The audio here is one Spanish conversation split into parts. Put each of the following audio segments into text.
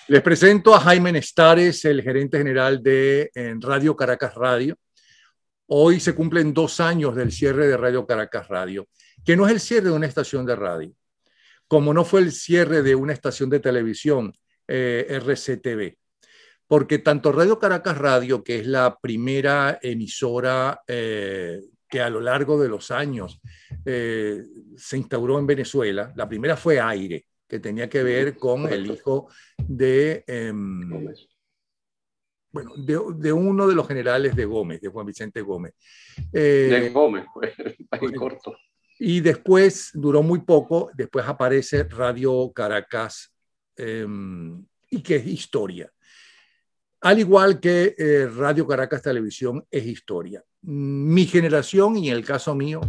Les presento a Jaime Nestares, el gerente general de Radio Caracas Radio. Hoy se cumplen 2 años del cierre de Radio Caracas Radio, que no es el cierre de una estación de radio, como no fue el cierre de una estación de televisión, RCTV, porque tanto Radio Caracas Radio, que es la primera emisora que a lo largo de los años se instauró en Venezuela, la primera fue Aire, que tenía que ver con el hijo de, bueno, de uno de los generales de Gómez, de Juan Vicente Gómez. De Gómez, pues, ahí corto. Y después duró muy poco, después aparece Radio Caracas, y que es historia. Al igual que Radio Caracas Televisión es historia. Mi generación, y en el caso mío,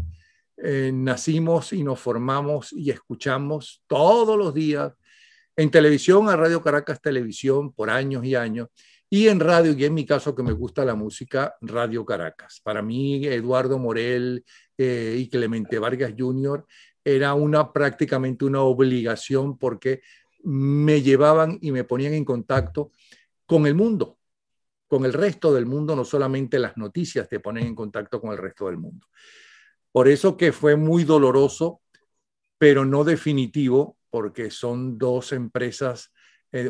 nacimos y nos formamos y escuchamos todos los días en televisión a Radio Caracas Televisión por años y años, y en radio, y en mi caso que me gusta la música, Radio Caracas. Para mí, Eduardo Morel y Clemente Vargas Jr. era prácticamente una obligación, porque me llevaban y me ponían en contacto con el mundo, con el resto del mundo. No solamente las noticias te ponen en contacto con el resto del mundo. Por eso que fue muy doloroso, pero no definitivo, porque son 2 empresas,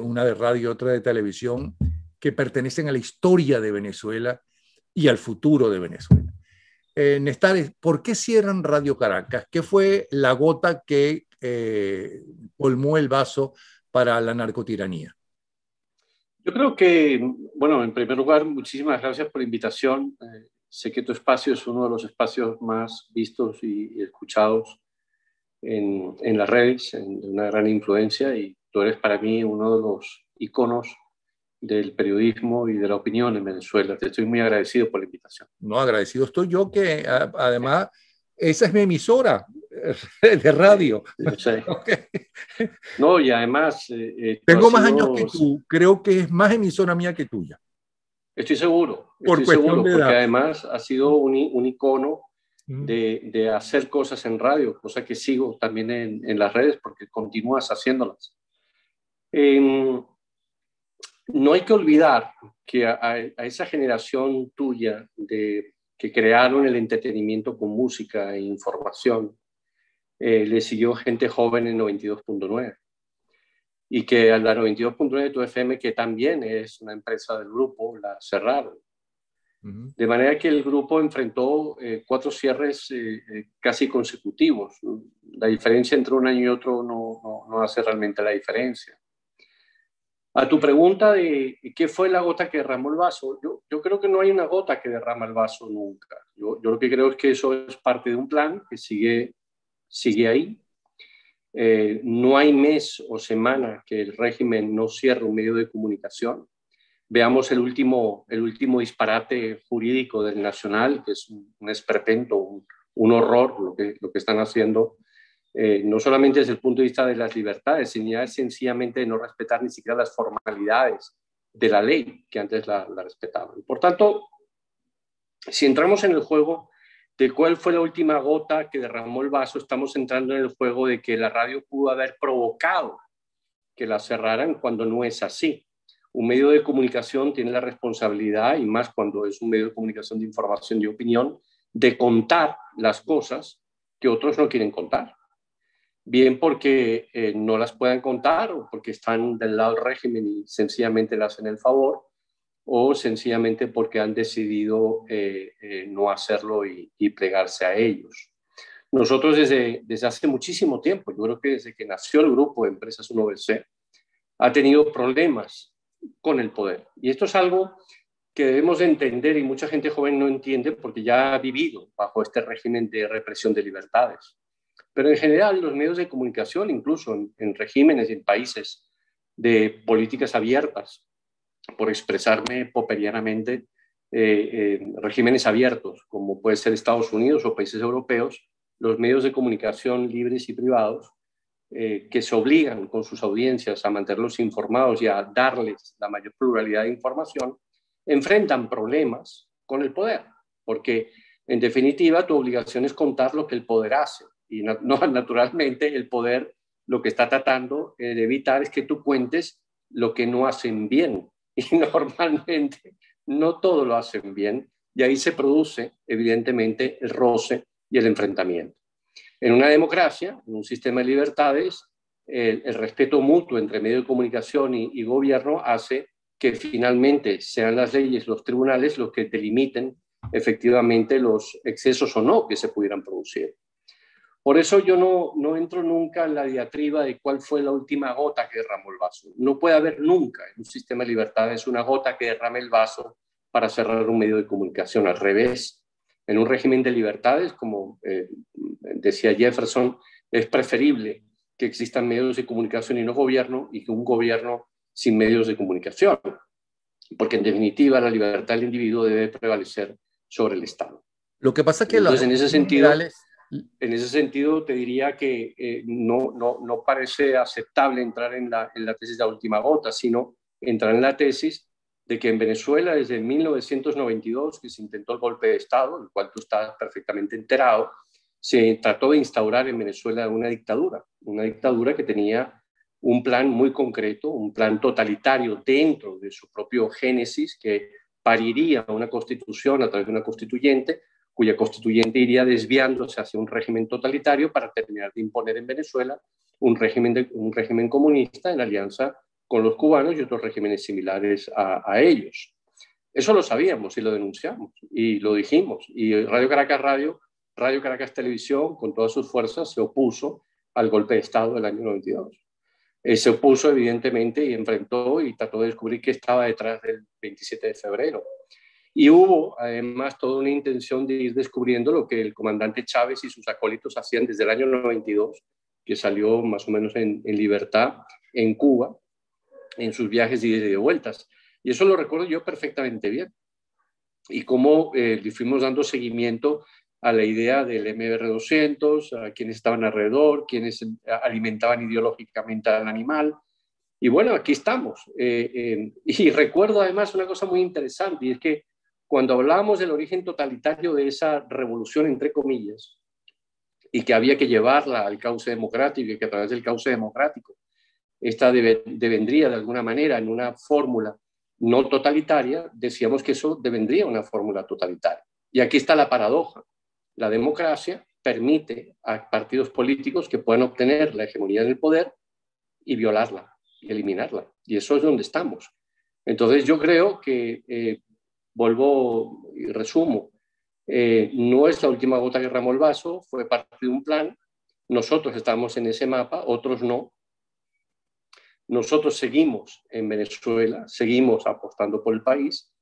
una de radio y otra de televisión, que pertenecen a la historia de Venezuela y al futuro de Venezuela. Nestares, ¿por qué cierran Radio Caracas? ¿Qué fue la gota que colmó el vaso para la narcotiranía? Yo creo que, bueno, en primer lugar, muchísimas gracias por la invitación. Sé que tu espacio es uno de los espacios más vistos y escuchados en las redes, de una gran influencia, y tú eres para mí uno de los iconos del periodismo y de la opinión en Venezuela. Te estoy muy agradecido por la invitación. No, agradecido estoy yo, que además esa es mi emisora de radio. Sí. Okay. No, y además... tengo más años que tú, creo que es más emisora mía que tuya. Estoy seguro, porque además ha sido un icono de hacer cosas en radio, cosa que sigo también en las redes, porque continúas haciéndolas. No hay que olvidar que a esa generación tuya que crearon el entretenimiento con música e información, le siguió gente joven en 92.9. Y que a la 92.9 de tu FM, que también es una empresa del grupo, la cerraron. De manera que el grupo enfrentó 4 cierres casi consecutivos. La diferencia entre un año y otro no hace realmente la diferencia. A tu pregunta de qué fue la gota que derramó el vaso, yo creo que no hay una gota que derrama el vaso nunca. Yo lo que creo es que eso es parte de un plan que sigue ahí. No hay mes o semana que el régimen no cierre un medio de comunicación. Veamos el último disparate jurídico del Nacional, que es un esperpento, un horror lo que están haciendo, no solamente desde el punto de vista de las libertades, sino sencillamente de no respetar ni siquiera las formalidades de la ley, que antes la respetaban. Por tanto, si entramos en el juego de cuál fue la última gota que derramó el vaso, estamos entrando en el juego de que la radio pudo haber provocado que la cerraran, cuando no es así. Un medio de comunicación tiene la responsabilidad, y más cuando es un medio de comunicación de información y opinión, de contar las cosas que otros no quieren contar. Bien porque no las puedan contar, o porque están del lado del régimen y sencillamente le hacen el favor, o sencillamente porque han decidido no hacerlo y plegarse a ellos. Nosotros desde hace muchísimo tiempo, yo creo que desde que nació el grupo de Empresas 1BC, ha tenido problemas con el poder. Y esto es algo que debemos de entender, y mucha gente joven no entiende porque ya ha vivido bajo este régimen de represión de libertades. Pero en general los medios de comunicación, incluso en regímenes y en países de políticas abiertas, por expresarme popperianamente, regímenes abiertos, como puede ser Estados Unidos o países europeos, los medios de comunicación libres y privados, que se obligan con sus audiencias a mantenerlos informados y a darles la mayor pluralidad de información, enfrentan problemas con el poder, porque en definitiva tu obligación es contar lo que el poder hace, y naturalmente el poder lo que está tratando de evitar es que tú cuentes lo que no hacen bien. Y normalmente no todo lo hacen bien. Y ahí se produce, evidentemente, el roce y el enfrentamiento. En una democracia, en un sistema de libertades, el respeto mutuo entre medio de comunicación y gobierno hace que finalmente sean las leyes, los tribunales, los que delimiten efectivamente los excesos o no que se pudieran producir. Por eso yo no entro nunca en la diatriba de cuál fue la última gota que derramó el vaso. No puede haber nunca en un sistema de libertades una gota que derrame el vaso para cerrar un medio de comunicación. Al revés, en un régimen de libertades, como decía Jefferson, es preferible que existan medios de comunicación y no gobierno, y que un gobierno sin medios de comunicación, porque en definitiva la libertad del individuo debe prevalecer sobre el Estado. Lo que pasa es que entonces, en ese sentido te diría que no parece aceptable entrar en la tesis de la última gota, sino entrar en la tesis de que en Venezuela desde 1992, que se intentó el golpe de Estado, del cual tú estás perfectamente enterado, se trató de instaurar en Venezuela una dictadura que tenía un plan muy concreto, un plan totalitario dentro de su propio génesis, que pariría una constitución a través de una constituyente, cuya constituyente iría desviándose hacia un régimen totalitario para terminar de imponer en Venezuela un régimen comunista en alianza con los cubanos y otros regímenes similares a ellos. Eso lo sabíamos y lo denunciamos y lo dijimos. Y Radio Caracas Televisión, con todas sus fuerzas, se opuso al golpe de Estado del año 92. Se opuso, evidentemente, y enfrentó y trató de descubrir qué estaba detrás del 27 de febrero. Y hubo, además, toda una intención de ir descubriendo lo que el comandante Chávez y sus acólitos hacían desde el año 92, que salió más o menos en libertad en Cuba, en sus viajes de ida y de vueltas. Y eso lo recuerdo yo perfectamente bien. Y cómo le fuimos dando seguimiento a la idea del MBR-200, a quienes estaban alrededor, quienes alimentaban ideológicamente al animal. Y bueno, aquí estamos. Y recuerdo además una cosa muy interesante, y es que cuando hablábamos del origen totalitario de esa revolución, entre comillas, y que había que llevarla al cauce democrático, y que a través del cauce democrático esta devendría de alguna manera en una fórmula no totalitaria, decíamos que eso devendría una fórmula totalitaria. Y aquí está la paradoja. La democracia permite a partidos políticos que puedan obtener la hegemonía del poder y violarla, y eliminarla. Y eso es donde estamos. Entonces yo creo que, vuelvo y resumo, no es la última gota que derramó el vaso, fue parte de un plan. Nosotros estamos en ese mapa, otros no. Nosotros seguimos en Venezuela, seguimos apostando por el país,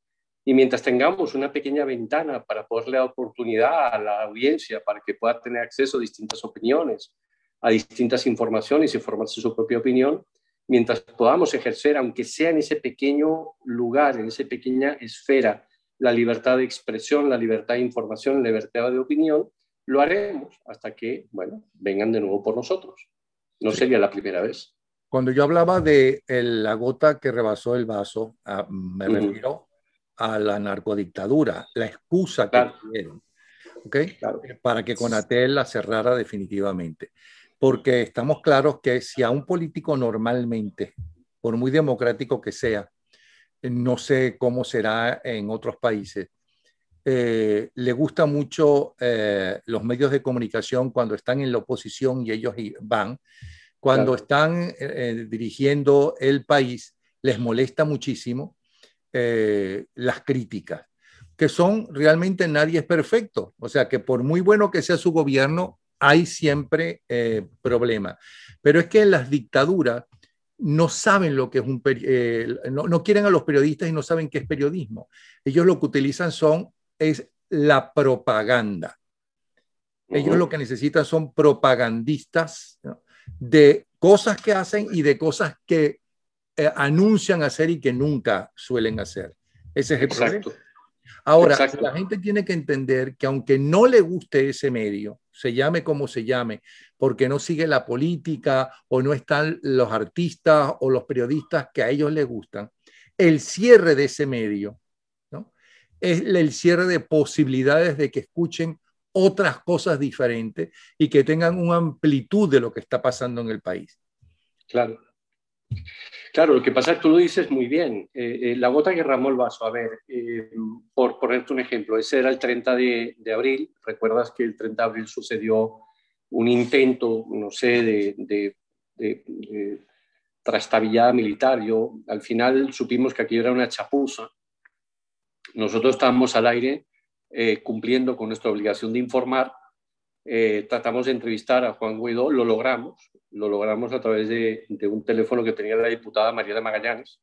y mientras tengamos una pequeña ventana para poderle dar oportunidad a la audiencia para que pueda tener acceso a distintas opiniones, a distintas informaciones y formarse su propia opinión, mientras podamos ejercer, aunque sea en ese pequeño lugar, en esa pequeña esfera, la libertad de expresión, la libertad de información, la libertad de opinión, lo haremos hasta que, bueno, vengan de nuevo por nosotros. No sería la primera vez. Cuando yo hablaba de la gota que rebasó el vaso, me refiero a la narcodictadura, la excusa que tuvieron, ¿okay? Claro. Para que Conatel la cerrara definitivamente. Porque estamos claros que si a un político normalmente, por muy democrático que sea, no sé cómo será en otros países, le gusta mucho los medios de comunicación cuando están en la oposición y ellos van. Cuando están dirigiendo el país, les molesta muchísimo las críticas, que son realmente nadie es perfecto. O sea, que por muy bueno que sea su gobierno, hay siempre problemas. Pero es que en las dictaduras no saben lo que es no quieren a los periodistas y no saben qué es periodismo. Ellos lo que utilizan es la propaganda. Ellos lo que necesitan son propagandistas, ¿no?, de cosas que hacen y de cosas que anuncian hacer y que nunca suelen hacer. Ese es el problema. Ahora, la gente tiene que entender que aunque no le guste ese medio, se llame como se llame, porque no sigue la política o no están los artistas o los periodistas que a ellos les gustan, el cierre de ese medio, ¿no?, es el cierre de posibilidades de que escuchen otras cosas diferentes y que tengan una amplitud de lo que está pasando en el país. Claro. Claro, lo que pasa es que tú lo dices muy bien. La gota que derramó el vaso, a ver, por ponerte un ejemplo, ese era el 30 de abril. ¿Recuerdas que el 30 de abril sucedió un intento, no sé, de trastabillada militar? Al final supimos que aquello era una chapuza. Nosotros estábamos al aire cumpliendo con nuestra obligación de informar. Tratamos de entrevistar a Juan Guaidó, lo logramos a través de un teléfono que tenía la diputada Mariela Magallanes,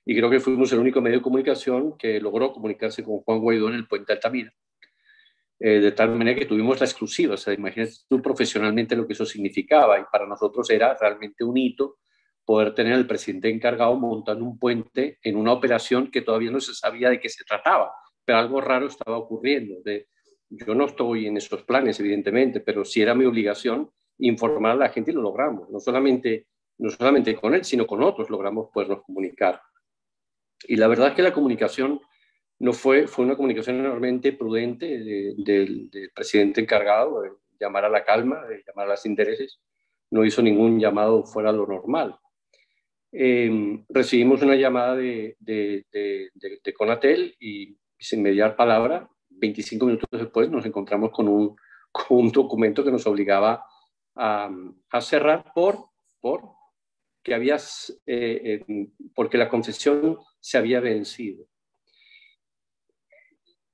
y creo que fuimos el único medio de comunicación que logró comunicarse con Juan Guaidó en el puente Altamira, de tal manera que tuvimos la exclusiva. O sea, imagínate tú profesionalmente lo que eso significaba, y para nosotros era realmente un hito poder tener al presidente encargado montando un puente en una operación que todavía no se sabía de qué se trataba, pero algo raro estaba ocurriendo. Yo no estoy en esos planes, evidentemente, pero sí era mi obligación informar a la gente, y lo logramos. No solamente con él, sino con otros logramos podernos comunicar. Y la verdad es que la comunicación no fue una comunicación enormemente prudente del presidente encargado, de llamar a la calma, de llamar a los intereses. No hizo ningún llamado fuera de lo normal. Recibimos una llamada de Conatel, y sin mediar palabra, 25 minutos después nos encontramos con un documento que nos obligaba a cerrar porque la concesión se había vencido.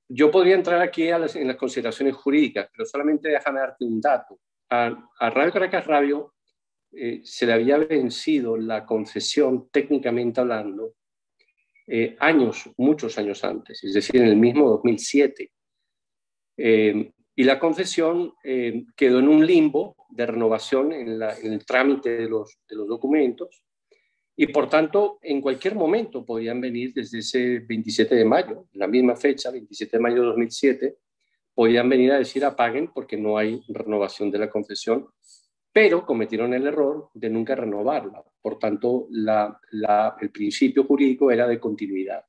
Yo podría entrar aquí en las consideraciones jurídicas, pero solamente déjame darte un dato. A Radio Caracas Radio se le había vencido la concesión, técnicamente hablando, muchos años antes, es decir, en el mismo 2007. Y la concesión quedó en un limbo de renovación en el trámite de los documentos, y por tanto en cualquier momento podían venir desde ese 27 de mayo, la misma fecha, 27 de mayo de 2007, podían venir a decir apaguen porque no hay renovación de la concesión, pero cometieron el error de nunca renovarla. Por tanto, el principio jurídico era de continuidad.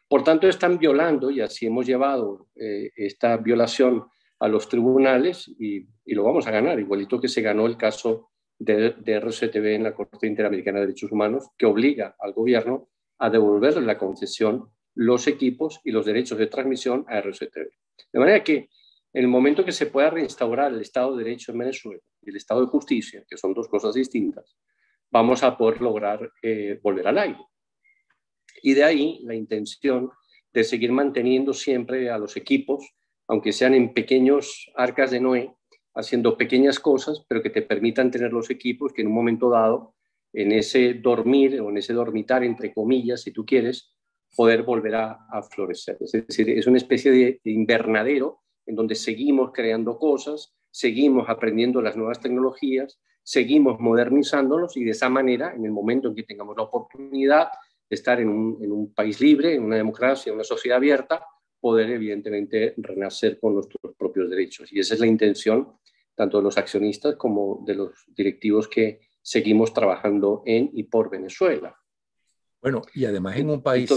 Por tanto, están violando, y así hemos llevado esta violación a los tribunales, y lo vamos a ganar, igualito que se ganó el caso de RCTV en la Corte Interamericana de Derechos Humanos, que obliga al gobierno a devolverle la concesión, los equipos y los derechos de transmisión a RCTV. De manera que en el momento que se pueda reinstaurar el Estado de Derecho en Venezuela y el Estado de Justicia, que son dos cosas distintas, vamos a poder lograr volver al aire. Y de ahí la intención de seguir manteniendo siempre a los equipos, aunque sean en pequeños arcas de Noé, haciendo pequeñas cosas, pero que te permitan tener los equipos que en un momento dado, en ese dormir o en ese dormitar, entre comillas, si tú quieres, poder volver a florecer. Es decir, es una especie de invernadero en donde seguimos creando cosas, seguimos aprendiendo las nuevas tecnologías, seguimos modernizándonos, y de esa manera, en el momento en que tengamos la oportunidad de estar en un país libre, en una democracia, en una sociedad abierta, poder evidentemente renacer con nuestros propios derechos. Y esa es la intención tanto de los accionistas como de los directivos que seguimos trabajando en y por Venezuela. Bueno, y además en un país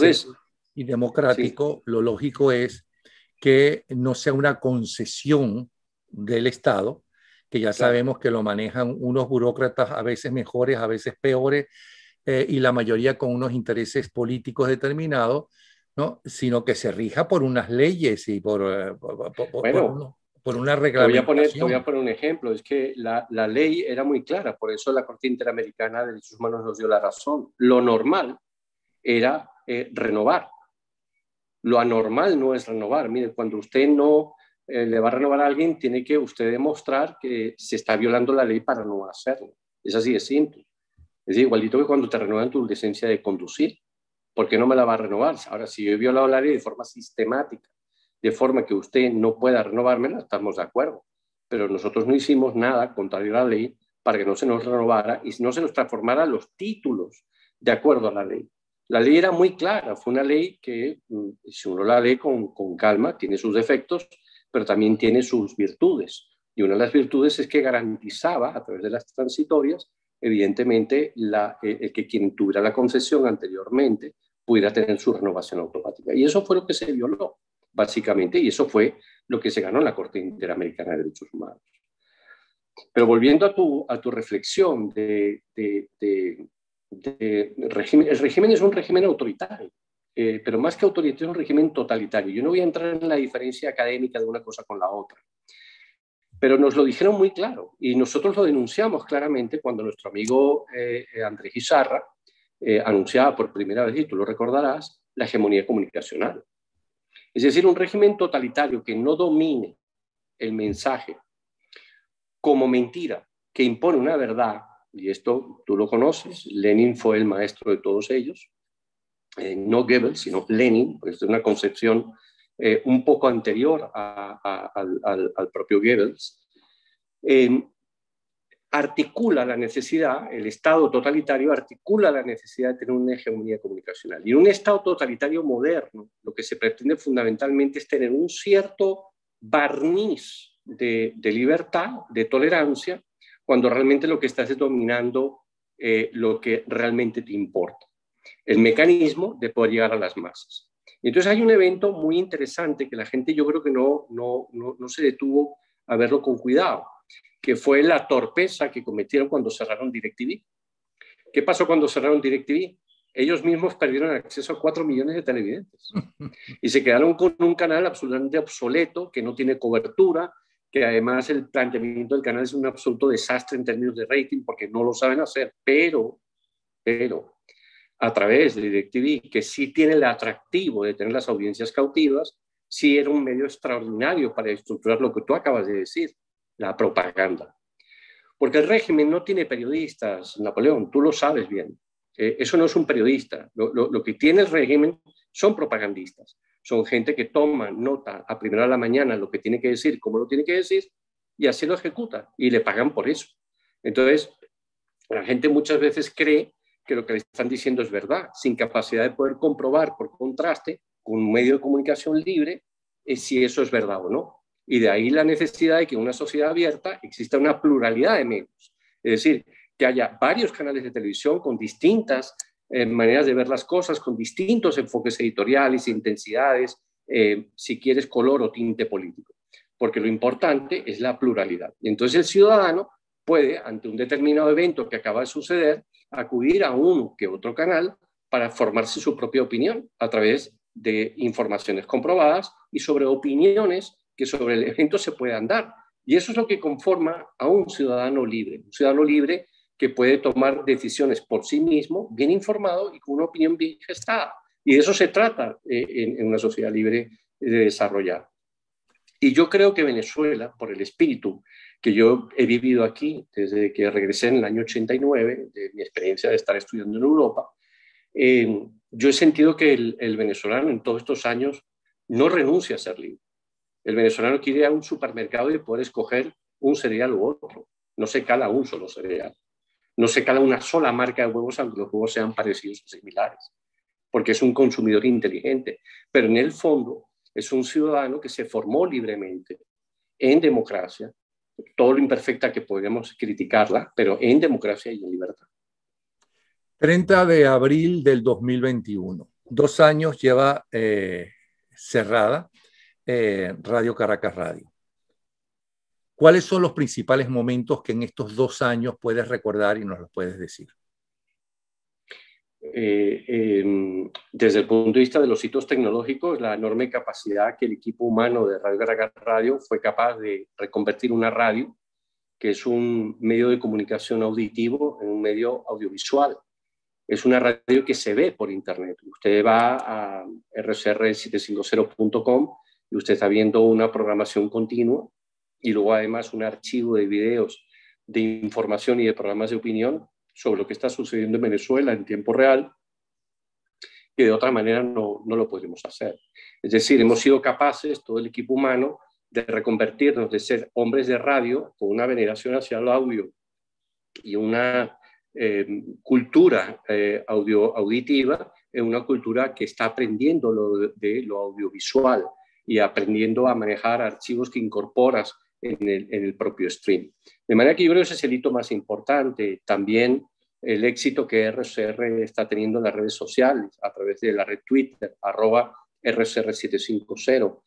y democrático, sí, lo lógico es que no sea una concesión del Estado, que ya sabemos que lo manejan unos burócratas, a veces mejores, a veces peores, y la mayoría con unos intereses políticos determinados, ¿no? Sino que se rija por unas leyes y por una reglamentación. Te voy a poner un ejemplo. Es que la ley era muy clara, por eso la Corte Interamericana de Derechos Humanos nos dio la razón. Lo normal era renovar. Lo anormal no es renovar. Mire, cuando usted no le va a renovar a alguien, tiene que usted demostrar que se está violando la ley para no hacerlo. Es así de simple. Es igualito que cuando te renuevan tu licencia de conducir. ¿Por qué no me la va a renovar? Ahora, si yo he violado la ley de forma sistemática, de forma que usted no pueda renovármela, estamos de acuerdo. Pero nosotros no hicimos nada contrario a la ley para que no se nos renovara y no se nos transformara los títulos de acuerdo a la ley. La ley era muy clara, fue una ley que, si uno la lee con calma, tiene sus defectos, pero también tiene sus virtudes. Y una de las virtudes es que garantizaba, a través de las transitorias, evidentemente, que quien tuviera la concesión anteriormente pudiera tener su renovación automática. Y eso fue lo que se violó, básicamente, y eso fue lo que se ganó en la Corte Interamericana de Derechos Humanos. Pero volviendo a tu reflexión de régimen. El régimen es un régimen autoritario, pero más que autoritario es un régimen totalitario. Yo no voy a entrar en la diferencia académica de una cosa con la otra, pero nos lo dijeron muy claro y nosotros lo denunciamos claramente cuando nuestro amigo Andrés Izarra anunciaba por primera vez, y tú lo recordarás, la hegemonía comunicacional. Es decir, un régimen totalitario que no domine el mensaje como mentira, que impone una verdad, y esto tú lo conoces, Lenin fue el maestro de todos ellos, no Goebbels, sino Lenin, pues es una concepción un poco anterior al propio Goebbels, articula la necesidad, el Estado totalitario articula la necesidad de tener una hegemonía comunicacional. Y en un Estado totalitario moderno, lo que se pretende fundamentalmente es tener un cierto barniz de libertad, de tolerancia, cuando realmente lo que estás es dominando lo que realmente te importa, el mecanismo de poder llegar a las masas. Y entonces hay un evento muy interesante que la gente yo creo que no se detuvo a verlo con cuidado, que fue la torpeza que cometieron cuando cerraron DirecTV. ¿Qué pasó cuando cerraron DirecTV? Ellos mismos perdieron acceso a 4 millones de televidentes y se quedaron con un canal absolutamente obsoleto, que no tiene cobertura, que además el planteamiento del canal es un absoluto desastre en términos de rating porque no lo saben hacer, pero a través de DirecTV, que sí tiene el atractivo de tener las audiencias cautivas, sí era un medio extraordinario para estructurar lo que tú acabas de decir, la propaganda. Porque el régimen no tiene periodistas, Napoleón, tú lo sabes bien. Eso no es un periodista. Lo que tiene el régimen son propagandistas. Son gente que toma nota a primera de la mañana lo que tiene que decir, cómo lo tiene que decir, y así lo ejecuta, y le pagan por eso. Entonces, la gente muchas veces cree que lo que le están diciendo es verdad, sin capacidad de poder comprobar por contraste con un medio de comunicación libre si eso es verdad o no. Y de ahí la necesidad de que en una sociedad abierta exista una pluralidad de medios. Es decir, que haya varios canales de televisión con distintas maneras de ver las cosas, con distintos enfoques editoriales, intensidades, si quieres color o tinte político. Porque lo importante es la pluralidad. Y entonces el ciudadano puede, ante un determinado evento que acaba de suceder, acudir a uno que otro canal para formarse su propia opinión a través de informaciones comprobadas y sobre opiniones que sobre el evento se puedan dar. Y eso es lo que conforma a un ciudadano libre que puede tomar decisiones por sí mismo, bien informado y con una opinión bien gestada. Y de eso se trata en una sociedad libre de desarrollar. Y yo creo que Venezuela, por el espíritu que yo he vivido aquí desde que regresé en el año 89, de mi experiencia de estar estudiando en Europa, yo he sentido que el venezolano en todos estos años no renuncia a ser libre. El venezolano quiere ir a un supermercado y poder escoger un cereal u otro. No se cala un solo cereal. No se cala una sola marca de huevos, aunque los huevos sean parecidos o similares, porque es un consumidor inteligente. Pero en el fondo es un ciudadano que se formó libremente en democracia, todo lo imperfecta que podríamos criticarla, pero en democracia y en libertad. 30 de abril del 2021. 2 años lleva cerrada Radio Caracas Radio. ¿Cuáles son los principales momentos que en estos 2 años puedes recordar y nos los puedes decir? Desde el punto de vista de los hitos tecnológicos, la enorme capacidad que el equipo humano de Radio Caracas Radio fue capaz de reconvertir una radio, que es un medio de comunicación auditivo, en un medio audiovisual. Es una radio que se ve por internet. Usted va a rsr750.com y usted está viendo una programación continua y luego además un archivo de videos de información y de programas de opinión sobre lo que está sucediendo en Venezuela en tiempo real, que de otra manera no lo podemos hacer. Es decir, hemos sido capaces, todo el equipo humano, de reconvertirnos, de ser hombres de radio con una veneración hacia el audio y una cultura auditiva, en una cultura que está aprendiendo de lo audiovisual y aprendiendo a manejar archivos que incorporas en el propio stream. De manera que yo creo que ese es el hito más importante. También el éxito que RCR está teniendo en las redes sociales, a través de la red Twitter, @RCR750.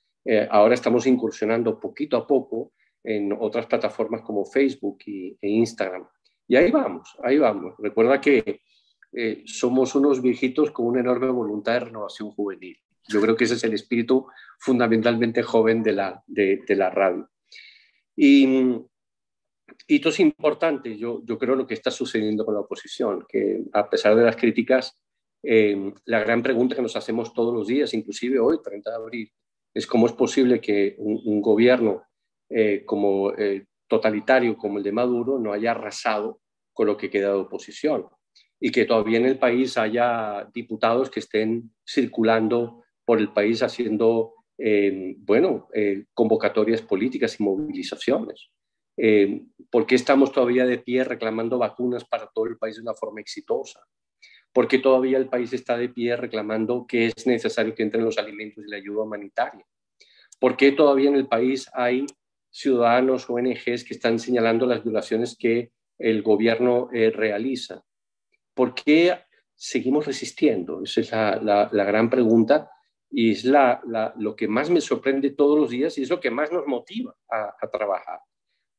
Ahora estamos incursionando poquito a poco en otras plataformas como Facebook e Instagram. Y ahí vamos, ahí vamos. Recuerda que somos unos viejitos con una enorme voluntad de renovación juvenil. Yo creo que ese es el espíritu fundamentalmente joven de la radio. Y esto es importante, yo creo lo que está sucediendo con la oposición, que a pesar de las críticas, la gran pregunta que nos hacemos todos los días, inclusive hoy, 30 de abril, es cómo es posible que un gobierno totalitario como el de Maduro no haya arrasado con lo que queda de oposición y que todavía en el país haya diputados que estén circulando por el país haciendo convocatorias políticas y movilizaciones. ¿Por qué estamos todavía de pie reclamando vacunas para todo el país de una forma exitosa? ¿Por qué todavía el país está de pie reclamando que es necesario que entren los alimentos y la ayuda humanitaria? ¿Por qué todavía en el país hay ciudadanos, ONGs que están señalando las violaciones que el gobierno realiza? ¿Por qué seguimos resistiendo? Esa es la gran pregunta y es lo que más me sorprende todos los días y es lo que más nos motiva a trabajar.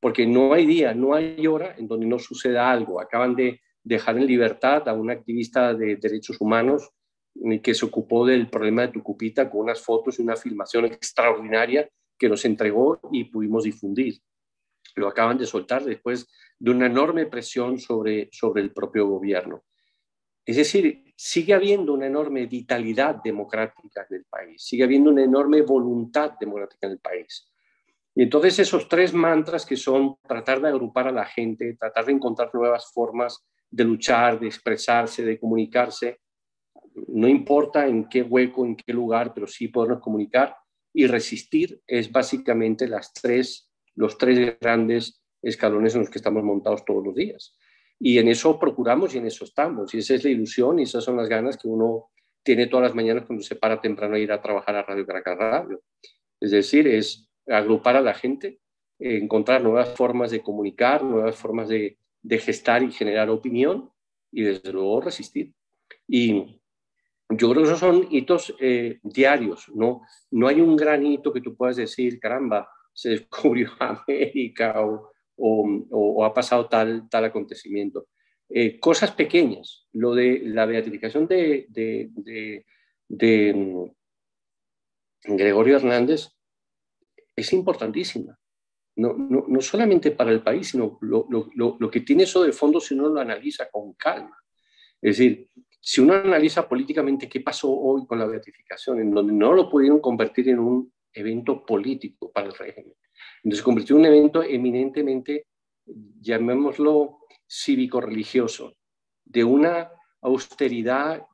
Porque no hay día, no hay hora en donde no suceda algo. Acaban de dejar en libertad a un activista de derechos humanos que se ocupó del problema de Tucupita con unas fotos y una filmación extraordinaria que nos entregó y pudimos difundir. Lo acaban de soltar después de una enorme presión sobre el propio gobierno. Es decir, sigue habiendo una enorme vitalidad democrática en el país, sigue habiendo una enorme voluntad democrática en el país. Y entonces esos tres mantras que son tratar de agrupar a la gente, tratar de encontrar nuevas formas de luchar, de expresarse, de comunicarse, no importa en qué hueco, en qué lugar, pero sí podernos comunicar y resistir es básicamente los tres grandes escalones en los que estamos montados todos los días. Y en eso procuramos y en eso estamos. Y esa es la ilusión y esas son las ganas que uno tiene todas las mañanas cuando se para temprano a ir a trabajar a Radio Caracas Radio. Es decir, es agrupar a la gente, encontrar nuevas formas de comunicar, nuevas formas de gestar y generar opinión y desde luego resistir. Y yo creo que esos son hitos diarios, ¿no? No hay un gran hito que tú puedas decir, caramba, se descubrió América o ha pasado tal acontecimiento. Cosas pequeñas, lo de la beatificación de Gregorio Hernández es importantísima. No solamente para el país, sino lo que tiene eso de fondo si uno lo analiza con calma. Es decir, si uno analiza políticamente qué pasó hoy con la beatificación, en donde no lo pudieron convertir en un evento político para el régimen. Entonces se convirtió en un evento eminentemente, llamémoslo, cívico-religioso, de una austeridad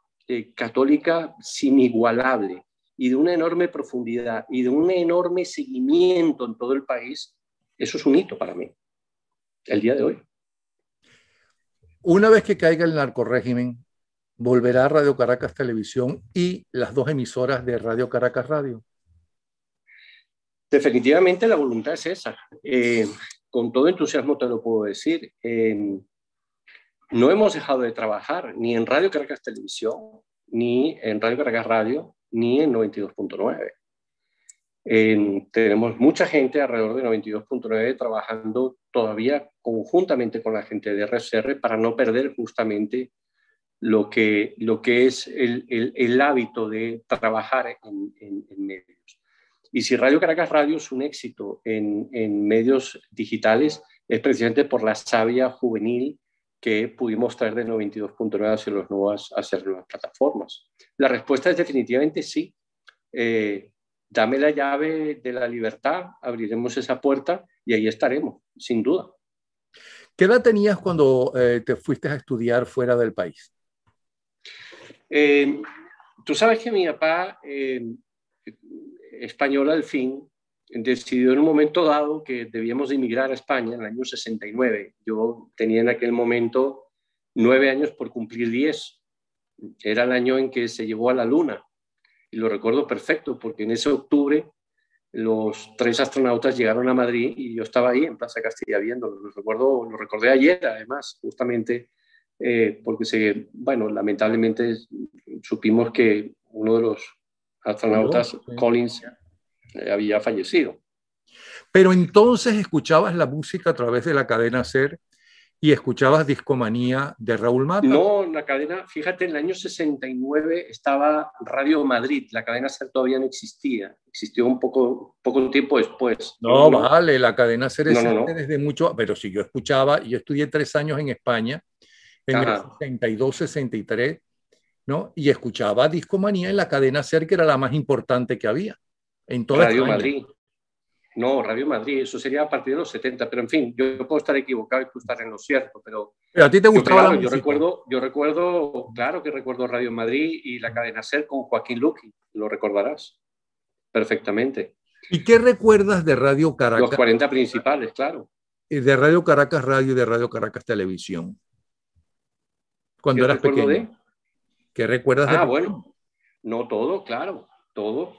católica sin igualable y de una enorme profundidad y de un enorme seguimiento en todo el país. Eso es un hito para mí, el día de hoy. Una vez que caiga el narcorrégimen, ¿volverá a Radio Caracas Televisión y las dos emisoras de Radio Caracas Radio? Definitivamente la voluntad es esa. Con todo entusiasmo te lo puedo decir. No hemos dejado de trabajar ni en Radio Caracas Televisión, ni en Radio Caracas Radio, ni en 92.9. Tenemos mucha gente alrededor de 92.9 trabajando todavía conjuntamente con la gente de RCR para no perder justamente lo que es el hábito de trabajar en medios. Y si Radio Caracas Radio es un éxito en medios digitales, es precisamente por la savia juvenil que pudimos traer de 92.9 hacia las nuevas plataformas. La respuesta es definitivamente sí. Dame la llave de la libertad, abriremos esa puerta y ahí estaremos, sin duda. ¿Qué edad tenías cuando te fuiste a estudiar fuera del país? Tú sabes que mi papá, español al fin, decidió en un momento dado que debíamos de emigrar a España en el año 69. Yo tenía en aquel momento 9 años por cumplir 10. Era el año en que se llevó a la Luna. Y lo recuerdo perfecto porque en ese octubre los 3 astronautas llegaron a Madrid y yo estaba ahí en Plaza Castilla viéndolo. Lo recordé ayer, además, justamente porque lamentablemente supimos que uno de los astronautas, Collins, había fallecido. Pero entonces escuchabas la música a través de la cadena SER y escuchabas Discomanía de Raúl Mata. No, la cadena, fíjate, en el año 69 estaba Radio Madrid, la cadena SER todavía no existía, existió un poco tiempo después. No, vale, la cadena SER existe no. desde mucho, pero si yo escuchaba, yo estudié 3 años en España, en el 62, 63, ¿no? Y escuchaba Discomanía en la cadena SER, que era la más importante que había en toda Radio España. Madrid. No, Radio Madrid, eso sería a partir de los 70, pero en fin, yo puedo estar equivocado y tú estar en lo cierto, pero a ti te gustaba la música. Yo recuerdo, claro que recuerdo Radio Madrid y la cadena SER con Joaquín Luqui, lo recordarás perfectamente. ¿Y qué recuerdas de Radio Caracas? Los 40 principales, claro. De Radio Caracas Radio y de Radio Caracas Televisión. Cuando eras pequeño. ¿Qué recuerdas de bueno, no todo, claro, todo.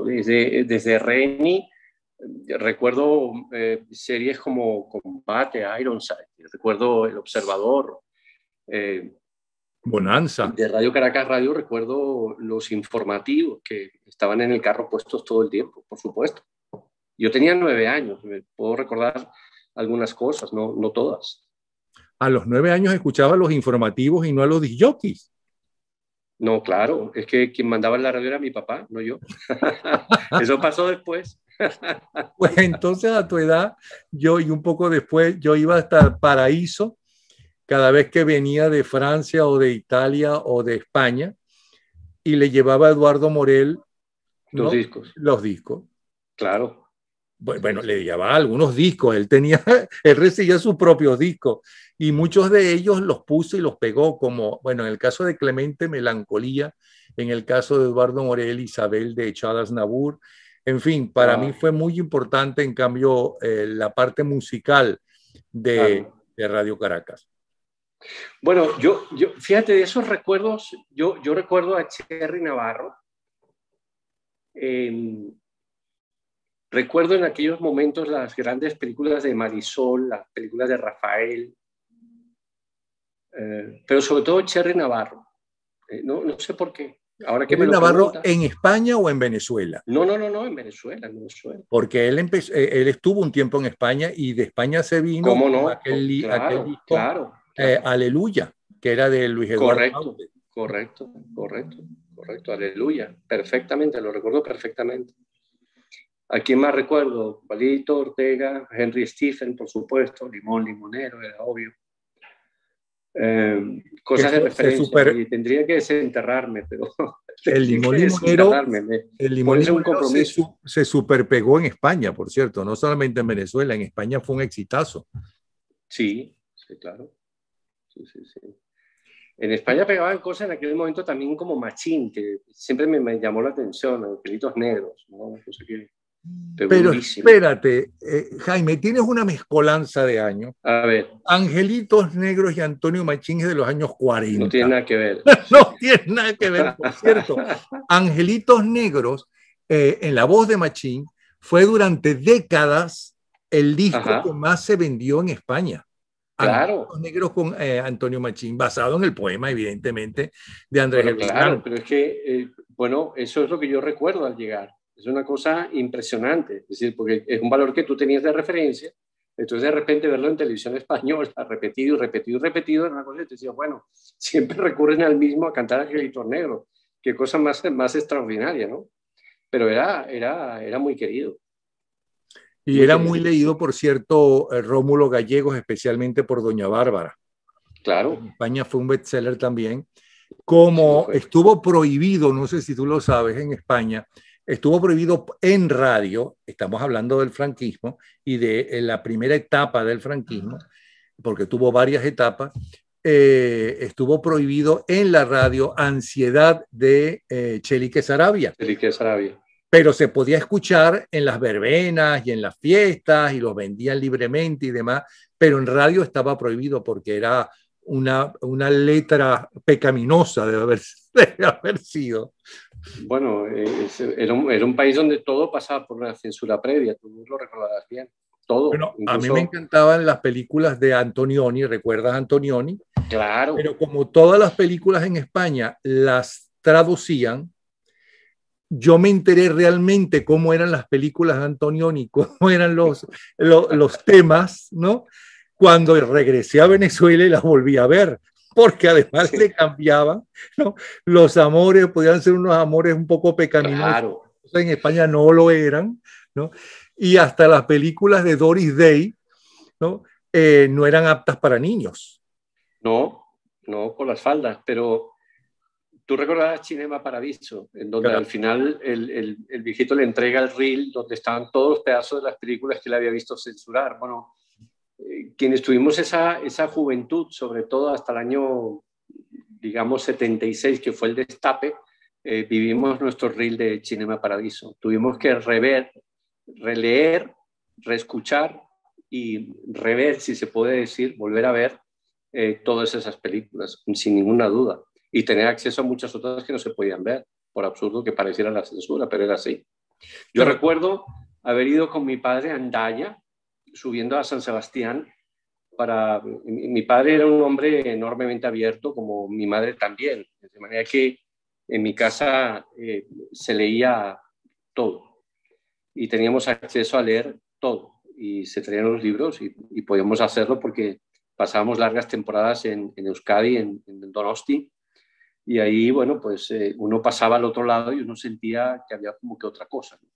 Desde Reni, recuerdo series como Combate, Ironside, recuerdo El Observador. Bonanza. De Radio Caracas Radio recuerdo los informativos que estaban en el carro puestos todo el tiempo, por supuesto. Yo tenía 9 años, puedo recordar algunas cosas, no todas. A los 9 años escuchaba los informativos y no a los discjockeys. No, claro, es que quien mandaba en la radio era mi papá, no yo. Eso pasó después. Pues entonces a tu edad, yo y un poco después, yo iba hasta el Paraíso cada vez que venía de Francia o de Italia o de España y le llevaba a Eduardo Morel, ¿no? Los discos. Claro. Bueno, le llevaba algunos discos, él recibía sus propios discos y muchos de ellos los puso y los pegó, como, bueno, en el caso de Clemente, Melancolía, en el caso de Eduardo Morel, Isabel de Charles Nabur. En fin, para mí fue muy importante, en cambio, la parte musical de Radio Caracas. Bueno, yo fíjate, de esos recuerdos, yo recuerdo a Cherry Navarro. Recuerdo en aquellos momentos las grandes películas de Marisol, las películas de Rafael, pero sobre todo Cherry Navarro. No sé por qué. Ahora que ¿Cherry Navarro en España o en Venezuela? No, en Venezuela. Porque él estuvo un tiempo en España y de España se vino. ¿Cómo no? Aquel disco, claro. Aleluya, que era de Luis Eduardo. Correcto, Aleluya. Perfectamente, lo recuerdo perfectamente. ¿A quién más recuerdo? Palito Ortega, Henry Stephen, por supuesto, Limón Limonero, era obvio. Cosas de referencia. Y tendría que desenterrarme, pero el Limón Limonero se superpegó en España, por cierto, no solamente en Venezuela, en España fue un exitazo. Sí, claro. Sí. En España pegaban cosas en aquel momento también como Machín, que siempre me llamó la atención, Angelitos Negros, ¿no? No sé qué. Pero espérate, Jaime, tienes una mezcolanza de años. A ver. Angelitos Negros y Antonio Machín es de los años 40. No tiene nada que ver. No tiene nada que ver, por cierto. Angelitos Negros, en la voz de Machín, fue durante décadas el disco que más se vendió en España. Claro. Angelitos Negros con Antonio Machín, basado en el poema, evidentemente, de Andrés Beltrán. Claro, pero es que, eso es lo que yo recuerdo al llegar. Es una cosa impresionante, es decir, porque es un valor que tú tenías de referencia, entonces de repente verlo en televisión española, repetido, era una cosa que te decía, bueno, siempre recurren al mismo a cantar Angelitos Negros, qué cosa más extraordinaria, ¿no? Pero era muy querido. Y era muy leído, por cierto, Rómulo Gallegos, especialmente por Doña Bárbara. Claro. En España fue un bestseller también. Como estuvo prohibido, no sé si tú lo sabes, en España, estuvo prohibido en radio, estamos hablando del franquismo y de la primera etapa del franquismo, porque tuvo varias etapas, estuvo prohibido en la radio Ansiedad de Chelique Saravia. Pero se podía escuchar en las verbenas y en las fiestas y los vendían libremente y demás, pero en radio estaba prohibido porque era una letra pecaminosa de haber sido. Bueno, era un país donde todo pasaba por una censura previa, tú lo recordarás bien, todo. Bueno, incluso... A mí me encantaban las películas de Antonioni, ¿recuerdas Antonioni? Claro. Pero como todas las películas en España las traducían, yo me enteré realmente cómo eran las películas de Antonioni, cómo eran los temas, ¿no? cuando regresé a Venezuela y las volví a ver, porque además le cambiaban, ¿no? Los amores, podían ser unos amores un poco pecaminosos, Claro. en España no lo eran, ¿no? Y hasta las películas de Doris Day, ¿no? No eran aptas para niños. No, no con las faldas, pero tú recordarás Cinema Paradiso, en donde Claro. al final el viejito le entrega el reel donde estaban todos los pedazos de las películas que él había visto censurar. Bueno, quienes tuvimos esa juventud, sobre todo hasta el año, digamos, 76, que fue el destape, vivimos nuestro reel de Cinema Paradiso. Tuvimos que rever, releer, reescuchar y rever, si se puede decir, volver a ver todas esas películas, sin ninguna duda. Y tener acceso a muchas otras que no se podían ver, por absurdo que pareciera la censura, pero era así. Yo Claro. recuerdo haber ido con mi padre a Andaya, subiendo a San Sebastián. Mi padre era un hombre enormemente abierto, como mi madre también, de manera que en mi casa se leía todo y teníamos acceso a leer todo y se traían los libros y podíamos hacerlo porque pasábamos largas temporadas en Euskadi, en Donosti, y ahí, bueno, pues uno pasaba al otro lado y uno sentía que había como que otra cosa, ¿no?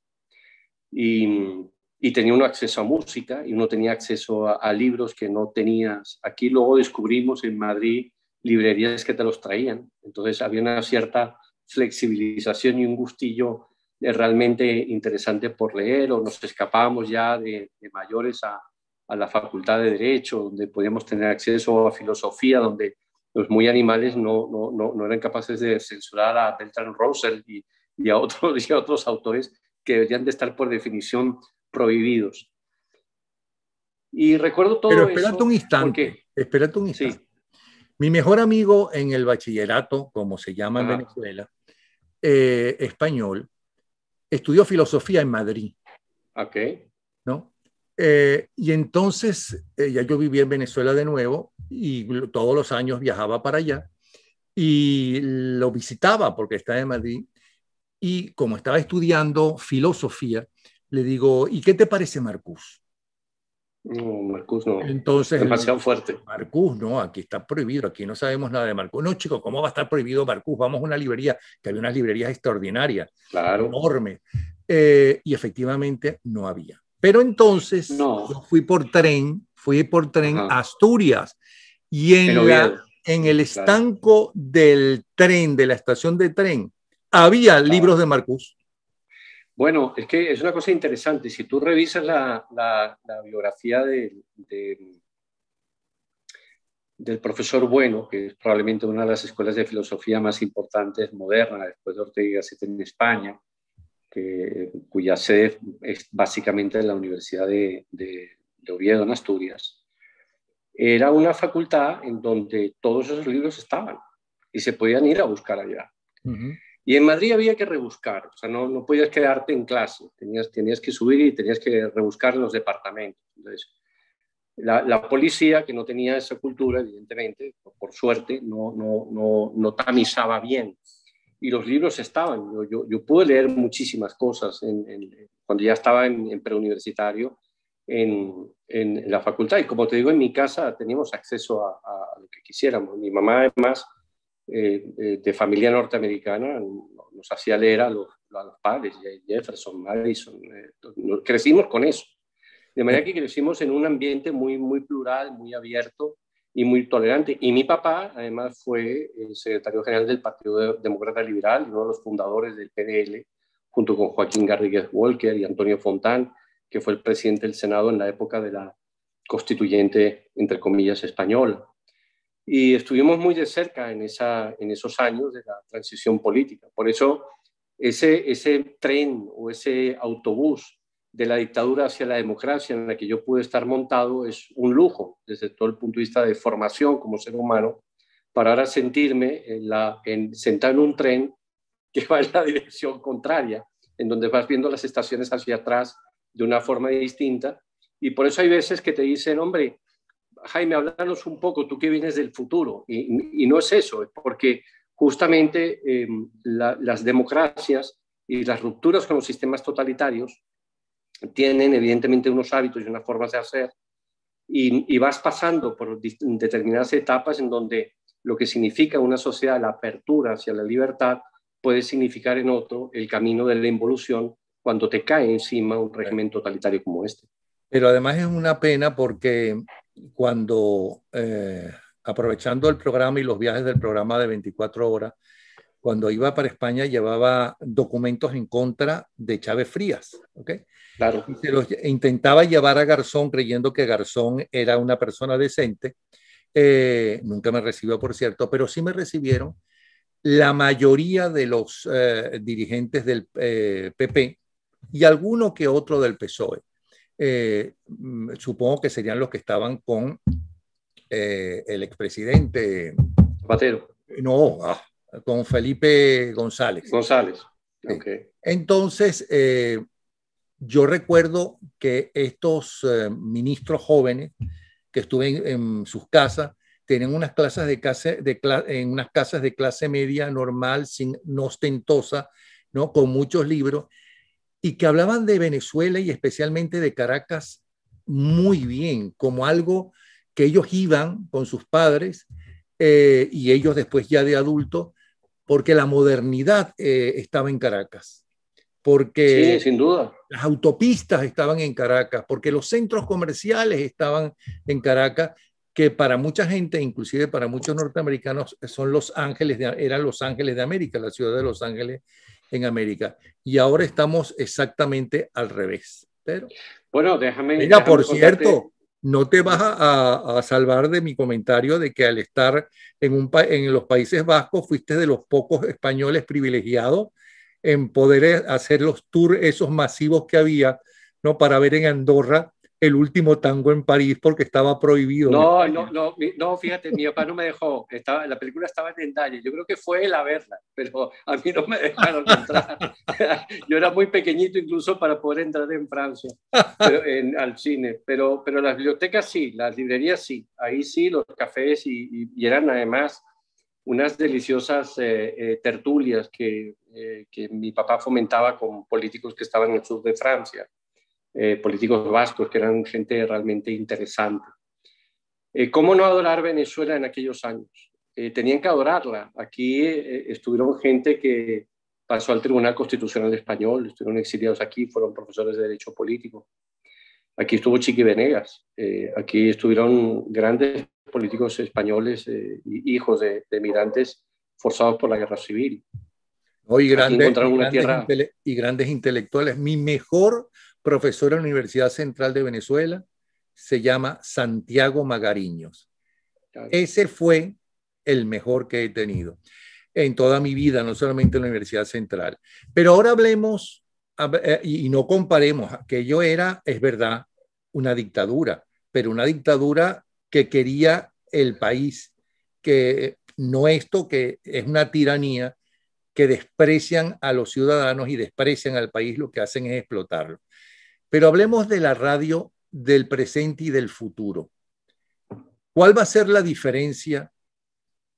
Y tenía uno acceso a música y uno tenía acceso a libros que no tenías. Aquí luego descubrimos en Madrid librerías que te los traían. Entonces había una cierta flexibilización y un gustillo realmente interesante por leer, o nos escapábamos ya de mayores a la Facultad de Derecho, donde podíamos tener acceso a filosofía, donde los muy animales no eran capaces de censurar a Bertrand Russell y a otros autores que deberían de estar por definición prohibidos. Y recuerdo Pero todo espérate un eso instante, porque, espérate un instante. sí, Mi mejor amigo en el bachillerato, como se llama en ajá, Venezuela, español, estudió filosofía en Madrid, ok, ¿no? Y entonces ya yo vivía en Venezuela de nuevo y todos los años viajaba para allá y lo visitaba porque estaba en Madrid. Y como estaba estudiando filosofía, le digo, ¿y qué te parece Marcuse? no, Marcus no, Entonces él me demasiado dice, fuerte, Marcuse, no, aquí está prohibido, aquí no sabemos nada de Marcuse. No, chico, ¿cómo va a estar prohibido Marcuse? Vamos a una librería, que había unas librerías extraordinarias, claro, enormes, y efectivamente no había. Pero entonces yo no, fui por tren a ajá, Asturias, y en Oviedo, en el claro. estanco del tren, de la estación de tren, había libros Estaba. de Marcuse. Bueno, es que es una cosa interesante. Si tú revisas la biografía del profesor Bueno, que es probablemente una de las escuelas de filosofía más importantes modernas, después de Ortega y Gasset en España, cuya sede es básicamente en la Universidad de Oviedo, en Asturias, era una facultad en donde todos esos libros estaban y se podían ir a buscar allá. Uh -huh. Y en Madrid había que rebuscar, o sea, no podías quedarte en clase, tenías que subir y tenías que rebuscar en los departamentos. Entonces, la policía, que no tenía esa cultura, evidentemente, por suerte, no tamizaba bien. Y los libros estaban. Yo pude leer muchísimas cosas cuando ya estaba en preuniversitario en la facultad. Y como te digo, en mi casa teníamos acceso a lo que quisiéramos. Mi mamá, además, de familia norteamericana, nos hacía leer a los padres, Jefferson, Madison. Crecimos con eso. De manera que crecimos en un ambiente muy, muy plural, muy abierto y muy tolerante. Y mi papá, además, fue el secretario general del Partido Demócrata Liberal, uno de los fundadores del PDL, junto con Joaquín Garrigues Walker y Antonio Fontán, que fue el presidente del Senado en la época de la constituyente, entre comillas, española. Y estuvimos muy de cerca en esos años de la transición política. Por eso, ese tren o ese autobús de la dictadura hacia la democracia en la que yo pude estar montado es un lujo desde todo el punto de vista de formación como ser humano, para ahora sentirme sentado en un tren que va en la dirección contraria, en donde vas viendo las estaciones hacia atrás de una forma distinta. Y por eso hay veces que te dicen, hombre, Jaime, háblanos un poco, tú que vienes del futuro. Y no es eso, es porque justamente las democracias y las rupturas con los sistemas totalitarios tienen evidentemente unos hábitos y unas formas de hacer y vas pasando por determinadas etapas en donde lo que significa una sociedad, la apertura hacia la libertad, puede significar en otro el camino de la involución cuando te cae encima un régimen totalitario como este. Pero además es una pena porque cuando, aprovechando el programa y los viajes del programa de 24 horas, cuando iba para España llevaba documentos en contra de Chávez Frías, ¿ok? Claro. Y se los intentaba llevar a Garzón creyendo que Garzón era una persona decente. Nunca me recibió, por cierto, pero sí me recibieron la mayoría de los dirigentes del PP y alguno que otro del PSOE. Supongo que serían los que estaban con el expresidente. Zapatero. No, con Felipe González. González. Sí. Okay. Entonces, yo recuerdo que estos ministros jóvenes que estuve en sus casas tenían unas clases en unas casas de clase media normal, no ostentosa, ¿no? Con muchos libros, y que hablaban de Venezuela y especialmente de Caracas muy bien, como algo que ellos iban con sus padres y ellos después ya de adultos, porque la modernidad estaba en Caracas, porque sí, sin duda. Las autopistas estaban en Caracas, porque los centros comerciales estaban en Caracas, que para mucha gente, inclusive para muchos norteamericanos, eran Los Ángeles de América, la ciudad de Los Ángeles en América. Y ahora estamos exactamente al revés. Pero, bueno, déjame por contarte. cierto, no te vas a salvar de mi comentario de que al estar en los Países Vascos fuiste de los pocos españoles privilegiados en poder hacer los tours esos masivos que había, ¿no? Para ver en Andorra el último tango en París porque estaba prohibido. No, fíjate, mi papá no me dejó. La película estaba en Dendaya. Yo creo que fue él a verla, pero a mí no me dejaron entrar. Yo era muy pequeñito incluso para poder entrar en Francia, al cine. Pero las bibliotecas sí, las librerías sí. Ahí sí, los cafés y eran además unas deliciosas tertulias que mi papá fomentaba con políticos que estaban en el sur de Francia. Políticos vascos que eran gente realmente interesante. ¿Cómo no adorar Venezuela en aquellos años? Tenían que adorarla. Aquí estuvieron gente que pasó al Tribunal Constitucional Español, estuvieron exiliados aquí, fueron profesores de Derecho Político. Aquí estuvo Chiqui Venegas, aquí estuvieron grandes políticos españoles, hijos de emigrantes forzados por la guerra civil. Y grandes intelectuales. Mi mejor profesor en la Universidad Central de Venezuela se llama Santiago Magariños. Claro. Ese fue el mejor que he tenido en toda mi vida, no solamente en la Universidad Central. Pero ahora hablemos y no comparemos. Aquello era, es verdad, una dictadura, pero una dictadura que quería el país, que no esto, que es una tiranía, que desprecian a los ciudadanos y desprecian al país, lo que hacen es explotarlo. Pero hablemos de la radio del presente y del futuro. ¿Cuál va a ser la diferencia?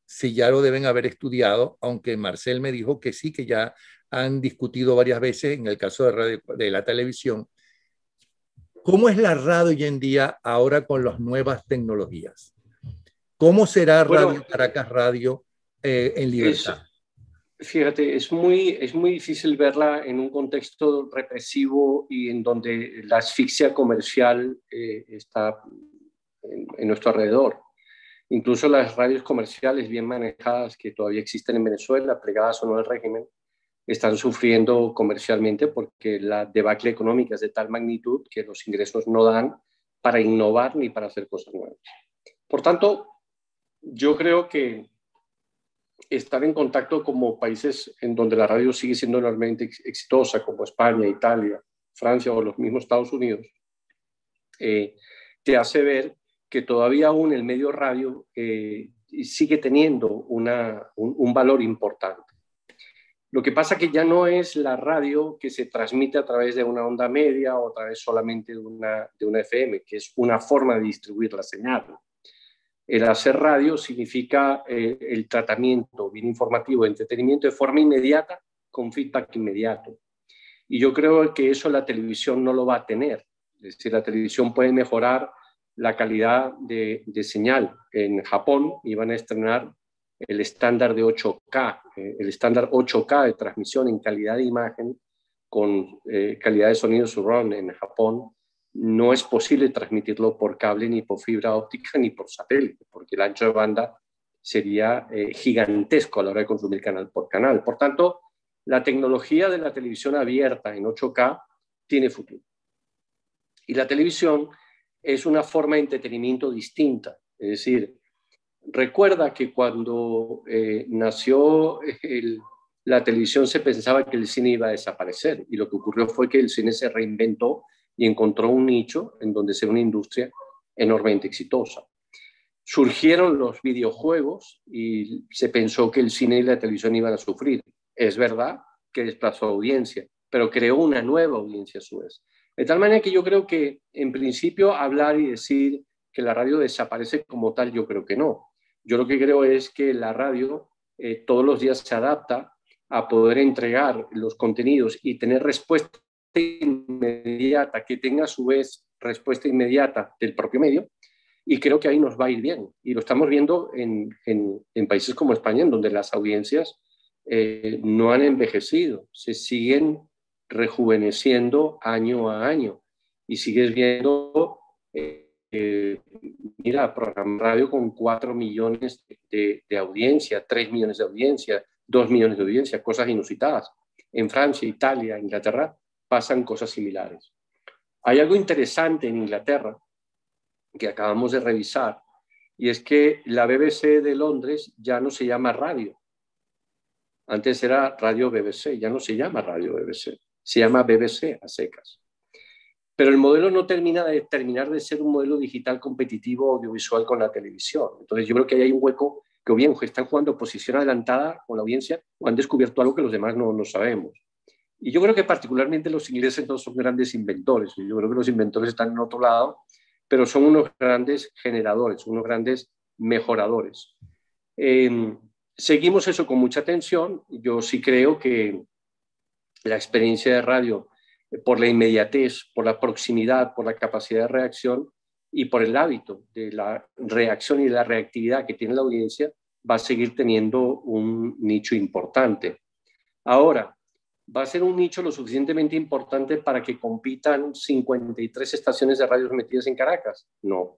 Si ya lo deben haber estudiado, aunque Marcel me dijo que sí, que ya han discutido varias veces en el caso de la televisión. ¿Cómo es la radio hoy en día ahora con las nuevas tecnologías? ¿Cómo será Radio Caracas Radio en libertad? Fíjate, es muy difícil verla en un contexto represivo y en donde la asfixia comercial está en nuestro alrededor. Incluso las radios comerciales bien manejadas que todavía existen en Venezuela, plegadas o no al régimen, están sufriendo comercialmente porque la debacle económica es de tal magnitud que los ingresos no dan para innovar ni para hacer cosas nuevas. Por tanto, yo creo que estar en contacto como países en donde la radio sigue siendo enormemente exitosa, como España, Italia, Francia o los mismos Estados Unidos, te hace ver que todavía aún el medio radio sigue teniendo un valor importante. Lo que pasa que ya no es la radio que se transmite a través de una onda media o a través solamente de una FM, que es una forma de distribuir la señal. El hacer radio significa el tratamiento bien informativo, de entretenimiento de forma inmediata, con feedback inmediato. Y yo creo que eso la televisión no lo va a tener. Es decir, la televisión puede mejorar la calidad de señal. En Japón iban a estrenar el estándar de 8K, el estándar 8K de transmisión en calidad de imagen con calidad de sonido surround. En Japón no es posible transmitirlo por cable, ni por fibra óptica, ni por satélite, porque el ancho de banda sería gigantesco a la hora de consumir canal por canal. Por tanto, la tecnología de la televisión abierta en 8K tiene futuro. Y la televisión es una forma de entretenimiento distinta. Es decir, recuerda que cuando nació la televisión se pensaba que el cine iba a desaparecer, y lo que ocurrió fue que el cine se reinventó y encontró un nicho en donde sea una industria enormemente exitosa. Surgieron los videojuegos y se pensó que el cine y la televisión iban a sufrir. Es verdad que desplazó audiencia, pero creó una nueva audiencia a su vez. De tal manera que yo creo que, en principio, hablar y decir que la radio desaparece como tal, yo creo que no. Yo lo que creo es que la radio todos los días se adapta a poder entregar los contenidos y tener respuesta inmediata, que tenga a su vez respuesta inmediata del propio medio, y creo que ahí nos va a ir bien. Y lo estamos viendo en países como España, en donde las audiencias no han envejecido, se siguen rejuveneciendo año a año, y sigues viendo, mira, programa radio con 4 millones de audiencia, 3 millones de audiencia, 2 millones de audiencia, cosas inusitadas. En Francia, Italia, Inglaterra pasan cosas similares. Hay algo interesante en Inglaterra que acabamos de revisar, y es que la BBC de Londres ya no se llama radio. Antes era Radio BBC, ya no se llama Radio BBC, se llama BBC a secas. Pero el modelo no termina de ser un modelo digital competitivo audiovisual con la televisión. Entonces yo creo que ahí hay un hueco que o bien están jugando posición adelantada con la audiencia, o han descubierto algo que los demás no sabemos. Y yo creo que particularmente los ingleses no son grandes inventores. Yo creo que los inventores están en otro lado, pero son unos grandes generadores, unos grandes mejoradores. Seguimos eso con mucha atención. Yo sí creo que la experiencia de radio, por la inmediatez, por la proximidad, por la capacidad de reacción y por el hábito de la reacción y la reactividad que tiene la audiencia, va a seguir teniendo un nicho importante. Ahora, ¿va a ser un nicho lo suficientemente importante para que compitan 53 estaciones de radio metidas en Caracas? No.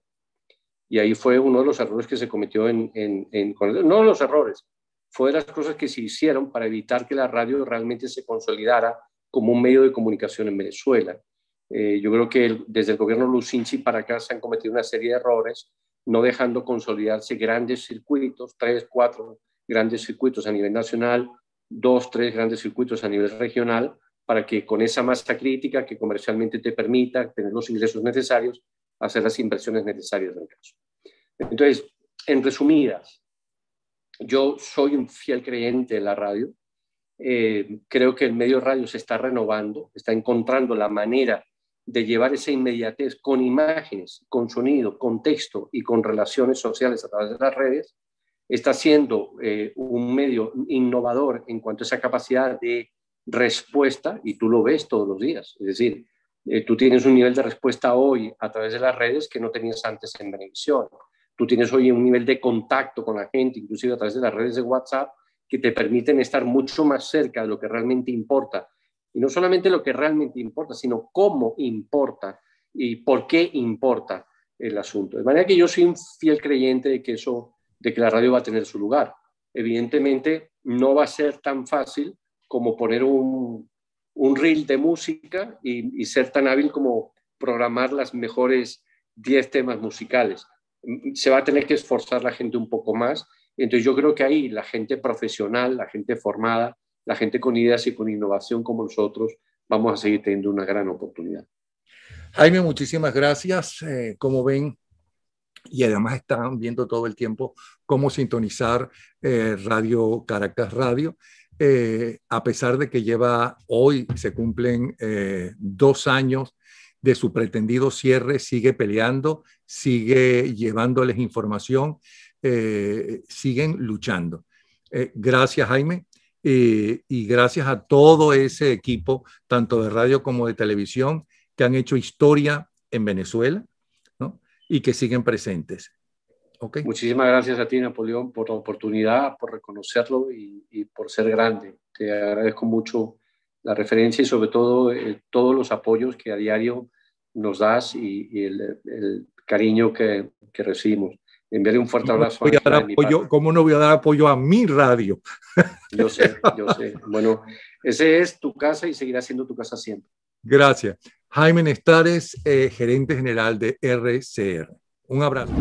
Y ahí fue uno de los errores que se cometió no los errores, fue de las cosas que se hicieron para evitar que la radio realmente se consolidara como un medio de comunicación en Venezuela. Yo creo que desde el gobierno Lucinchi para acá se han cometido una serie de errores, no dejando consolidarse grandes circuitos, 3, 4 grandes circuitos a nivel nacional, 2, 3 grandes circuitos a nivel regional, para que con esa masa crítica que comercialmente te permita tener los ingresos necesarios, hacer las inversiones necesarias del caso. Entonces, en resumidas, yo soy un fiel creyente de la radio. Creo que el medio radio se está renovando, está encontrando la manera de llevar esa inmediatez con imágenes, con sonido, con texto y con relaciones sociales a través de las redes. Está siendo un medio innovador en cuanto a esa capacidad de respuesta, y tú lo ves todos los días. Es decir, tú tienes un nivel de respuesta hoy a través de las redes que no tenías antes en televisión. Tú tienes hoy un nivel de contacto con la gente, inclusive a través de las redes de WhatsApp, que te permiten estar mucho más cerca de lo que realmente importa. Y no solamente lo que realmente importa, sino cómo importa y por qué importa el asunto. De manera que yo soy un fiel creyente de que la radio va a tener su lugar. Evidentemente, no va a ser tan fácil como poner un reel de música y ser tan hábil como programar las mejores 10 temas musicales. Se va a tener que esforzar la gente un poco más. Entonces yo creo que ahí la gente profesional, la gente formada, la gente con ideas y con innovación como nosotros, vamos a seguir teniendo una gran oportunidad. Jaime, muchísimas gracias. Como ven, y además están viendo todo el tiempo cómo sintonizar Radio Caracas Radio. A pesar de que hoy se cumplen 2 años de su pretendido cierre, sigue peleando, sigue llevándoles información, siguen luchando. Gracias, Jaime, y gracias a todo ese equipo, tanto de radio como de televisión, que han hecho historia en Venezuela, ¿no? y que siguen presentes. ¿Okay? Muchísimas gracias a ti, Napoleón, por la oportunidad, por reconocerlo y por ser grande. Te agradezco mucho la referencia y sobre todo todos los apoyos que a diario nos das y el cariño que recibimos. Enviarle un fuerte abrazo a Ángela de mi parte. ¿Cómo no voy a dar apoyo a mi radio? Yo sé, yo sé. Bueno, ese es tu casa y seguirá siendo tu casa siempre. Gracias. Jaime Nestares, gerente general de RCR. Un abrazo.